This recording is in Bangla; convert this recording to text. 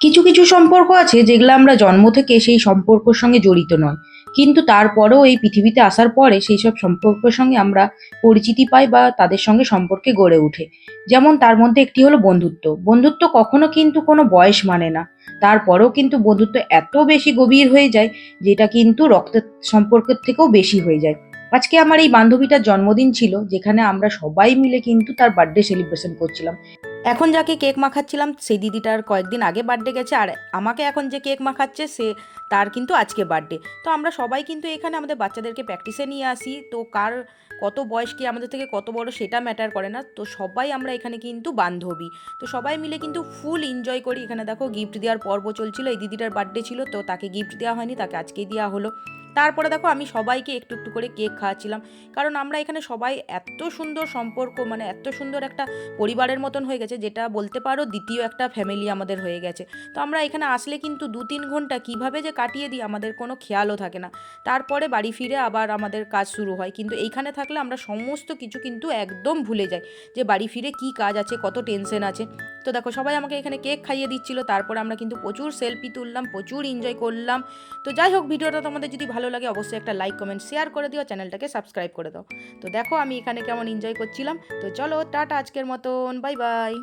কিছু কিছু সম্পর্ক আছে যেগুলো আমরা জন্ম থেকে সেই সম্পর্কের সঙ্গে জড়িত নয়, কিন্তু তারপরেও এই পৃথিবীতে আসার পরে সেই সব সম্পর্কের সঙ্গে আমরা পরিচিতি পাই বা তাদের সঙ্গে সম্পর্কে গড়ে ওঠে। যেমন তার মধ্যে একটি হলো বন্ধুত্ব। বন্ধুত্ব কখনো কিন্তু কোনো বয়স মানে না। তারপরেও কিন্তু বন্ধুত্ব এত বেশি গভীর হয়ে যায়, যেটা কিন্তু রক্তের সম্পর্কের থেকেও বেশি হয়ে যায়। আজকে আমার এই বান্ধবীটার জন্মদিন ছিল, যেখানে আমরা সবাই মিলে কিন্তু তার বার্থডে সেলিব্রেশন করছিলাম। এখন যাকে কেক মাখাচ্ছিলাম সেই দিদিটার কয়েকদিন আগে বার্থডে গেছে, আর আমাকে এখন যে কেক মাখাচ্ছে সে তার কিন্তু আজকে বার্থডে। তো আমরা সবাই কিন্তু এখানে আমাদের বাচ্চাদেরকে প্র্যাকটিসে নিয়ে আসি, তো কার কত বয়স কি আমাদের থেকে কত বড় সেটা ম্যাটার করে না, তো সবাই আমরা এখানে কিন্তু বান্ধবী। তো সবাই মিলে কিন্তু ফুল এনজয় করি। এখানে দেখো গিফট দেওয়ার পর্ব চলছিল, এই দিদিটার বার্থডে ছিল তো তাকে গিফট দেওয়া হয়নি, তাকে আজকেই দেওয়া হলো। তারপরে দেখো আমি সবাইকে একটু একটু করে কেক খাওয়াচ্ছিলাম, কারণ আমরা এখানে সবাই এত সুন্দর সম্পর্ক, মানে এত সুন্দর একটা পরিবারের মতন হয়ে গেছে, যেটা বলতে পারো দ্বিতীয় একটা ফ্যামিলি আমাদের হয়ে গেছে। তো আমরা এখানে আসলে কিন্তু 2-3 ঘন্টা কিভাবে যে কাটিয়ে দিই আমাদের কোনো খেয়ালও থাকে না। তারপরে বাড়ি ফিরে আবার আমাদের কাজ শুরু হয়, কিন্তু এইখানে থাকলে আমরা সমস্ত কিছু কিন্তু একদম ভুলে যাই, যে বাড়ি ফিরে কি কাজ আছে, কত টেনশন আছে। তো দেখো সবাই আমাকে এখানে কেক খাইয়ে দিচ্ছিল, তারপরে আমরা কিন্তু প্রচুর সেলফি তুললাম, প্রচুর এনজয় করলাম। তো যাই হোক, ভিডিওটা তোমাদের যদি ভালো লাগে অবশ্যই একটা লাইক কমেন্ট শেয়ার করে দিও, চ্যানেলটাকে সাবস্ক্রাইব করে দাও। তো দেখো আমি এখানে কেমন এনজয় করছিলাম। তো চলো টাটা আজকের মতন, বাই বাই।